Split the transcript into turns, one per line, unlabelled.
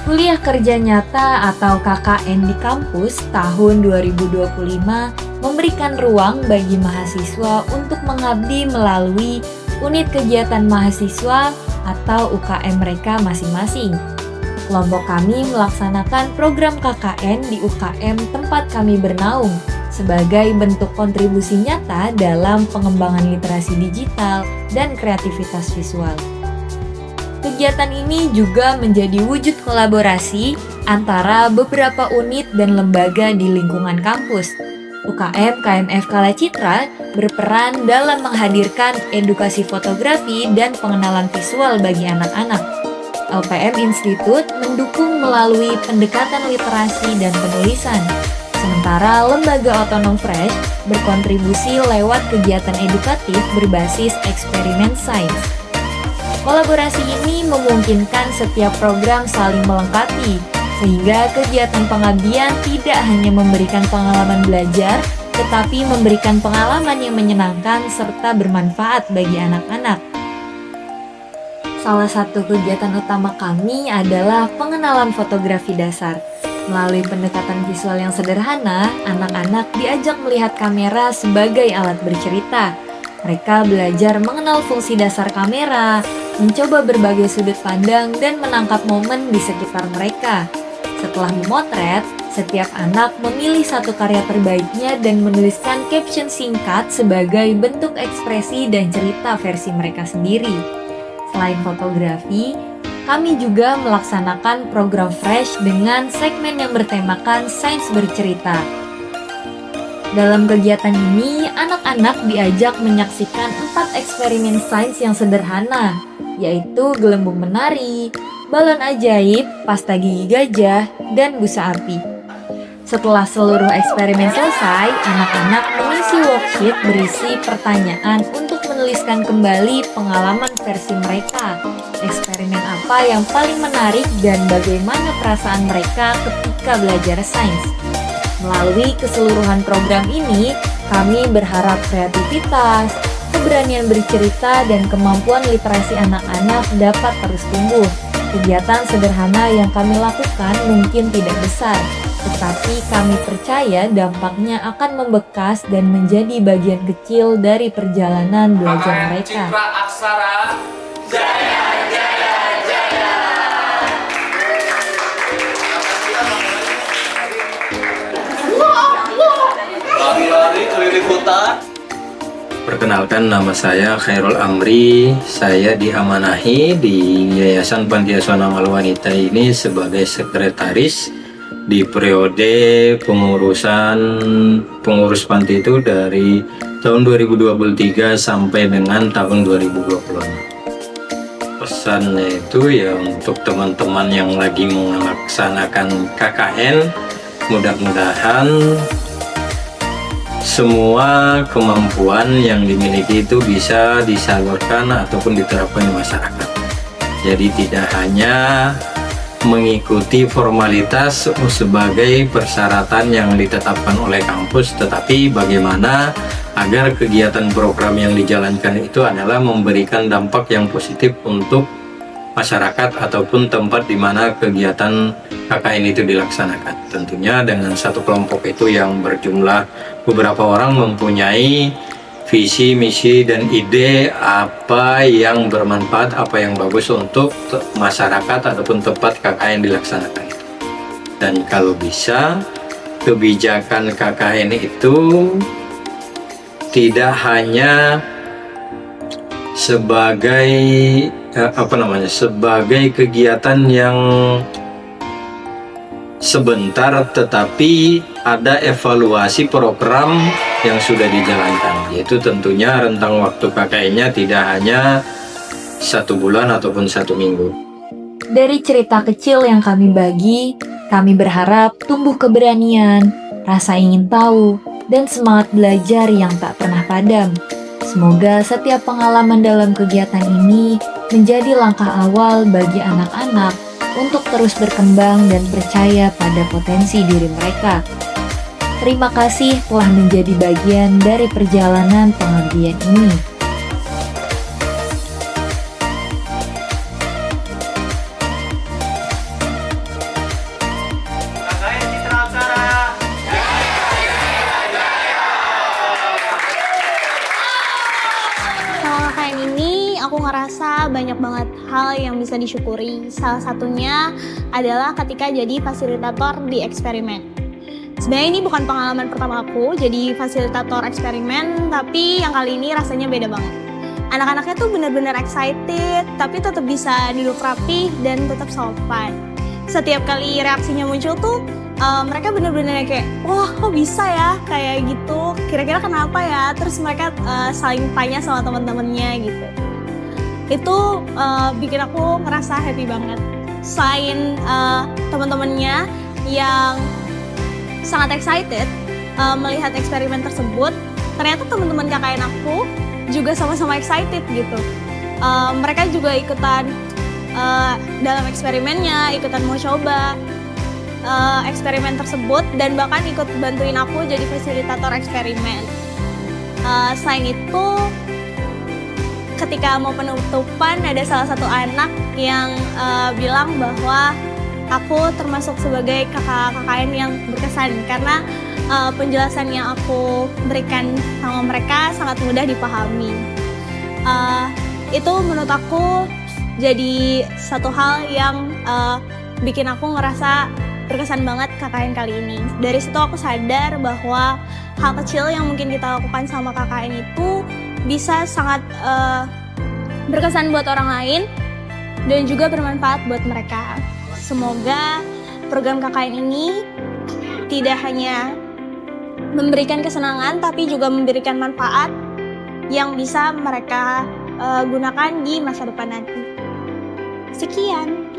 Kuliah Kerja Nyata atau KKN di kampus tahun 2025 memberikan ruang bagi mahasiswa untuk mengabdi melalui unit kegiatan mahasiswa atau UKM mereka masing-masing. Kelompok kami melaksanakan program KKN di UKM tempat kami bernaung sebagai bentuk kontribusi nyata dalam pengembangan literasi digital dan kreativitas visual. Kegiatan ini juga menjadi wujud kolaborasi antara beberapa unit dan lembaga di lingkungan kampus. UKM KMF Kalacitra berperan dalam menghadirkan edukasi fotografi dan pengenalan visual bagi anak-anak. LPM Institute mendukung melalui pendekatan literasi dan penulisan. Sementara Lembaga Otonom Fresh berkontribusi lewat kegiatan edukatif berbasis eksperimen sains. Kolaborasi ini memungkinkan setiap program saling melengkapi, sehingga kegiatan pengabdian tidak hanya memberikan pengalaman belajar, tetapi memberikan pengalaman yang menyenangkan serta bermanfaat bagi anak-anak. Salah satu kegiatan utama kami adalah pengenalan fotografi dasar. Melalui pendekatan visual yang sederhana, anak-anak diajak melihat kamera sebagai alat bercerita. Mereka belajar mengenal fungsi dasar kamera, mencoba berbagai sudut pandang, dan menangkap momen di sekitar mereka. Setelah memotret, setiap anak memilih satu karya terbaiknya dan menuliskan caption singkat sebagai bentuk ekspresi dan cerita versi mereka sendiri. Selain fotografi, kami juga melaksanakan program Fresh dengan segmen yang bertemakan Sains Bercerita. Dalam kegiatan ini, anak-anak diajak menyaksikan 4 eksperimen sains yang sederhana, yaitu gelembung menari, balon ajaib, pasta gigi gajah, dan busa api. Setelah seluruh eksperimen selesai, anak-anak mengisi worksheet berisi pertanyaan untuk menuliskan kembali pengalaman versi mereka. Eksperimen apa yang paling menarik dan bagaimana perasaan mereka ketika belajar sains. Melalui keseluruhan program ini, kami berharap kreativitas, keberanian bercerita, dan kemampuan literasi anak-anak dapat terus tumbuh. Kegiatan sederhana yang kami lakukan mungkin tidak besar, tetapi kami percaya dampaknya akan membekas dan menjadi bagian kecil dari perjalanan belajar mereka.
Citra Aksara Jaya Jaya Jaya. Lari-lari keliling hutan.
Perkenalkan, nama saya Khairul Amri. Saya diamanahi di Yayasan Panti Asuhan Amal Wanita ini sebagai sekretaris di periode pengurus panti itu dari tahun 2023 sampai dengan tahun 2026. Pesannya itu ya untuk teman-teman yang lagi melaksanakan KKN, mudah-mudahan semua kemampuan yang dimiliki itu bisa disalurkan ataupun diterapkan di masyarakat. Jadi tidak hanya mengikuti formalitas sebagai persyaratan yang ditetapkan oleh kampus, tetapi bagaimana agar kegiatan program yang dijalankan itu adalah memberikan dampak yang positif untuk masyarakat ataupun tempat di mana kegiatan KKN itu dilaksanakan. Tentunya dengan satu kelompok itu yang berjumlah beberapa orang mempunyai visi, misi, dan ide apa yang bermanfaat, apa yang bagus untuk masyarakat ataupun tempat KKN dilaksanakan. Dan kalau bisa, kebijakan KKN itu tidak hanya sebagai sebagai kegiatan yang sebentar, tetapi ada evaluasi program yang sudah dijalankan, yaitu tentunya rentang waktu KKN-nya tidak hanya 1 bulan ataupun 1 minggu.
Dari cerita kecil yang kami bagi, kami berharap tumbuh keberanian, rasa ingin tahu, dan semangat belajar yang tak pernah padam. Semoga setiap pengalaman dalam kegiatan ini menjadi langkah awal bagi anak-anak untuk terus berkembang dan percaya pada potensi diri mereka. Terima kasih telah menjadi bagian dari perjalanan pengabdian ini.
banyak banget hal yang bisa disyukuri. Salah satunya adalah ketika jadi fasilitator di eksperimen. Sebenarnya ini bukan pengalaman pertama aku jadi fasilitator eksperimen, tapi yang kali ini rasanya beda banget. Anak-anaknya tuh benar-benar excited, tapi tetap bisa duduk rapi dan tetap sopan. Setiap kali reaksinya muncul tuh, mereka benar-benar kayak, wah kok bisa ya, kayak gitu, kira-kira kenapa ya, terus mereka saling tanya sama teman-temannya gitu. Itu bikin aku ngerasa happy banget. Selain teman-temannya yang sangat excited melihat eksperimen tersebut, ternyata teman-teman KKN aku juga sama-sama excited gitu. Mereka juga ikutan dalam eksperimennya, ikutan mau coba eksperimen tersebut, dan bahkan ikut bantuin aku jadi fasilitator eksperimen. Selain itu, ketika mau penutupan ada salah satu anak yang bilang bahwa aku termasuk sebagai kakak KKN yang berkesan karena penjelasan yang aku berikan sama mereka sangat mudah dipahami. Itu menurut aku jadi satu hal yang bikin aku ngerasa berkesan banget KKN kali ini. Dari situ aku sadar bahwa hal kecil yang mungkin kita lakukan sama KKN itu bisa sangat berkesan buat orang lain dan juga bermanfaat buat mereka. Semoga program KKN ini tidak hanya memberikan kesenangan tapi juga memberikan manfaat yang bisa mereka gunakan di masa depan nanti. Sekian.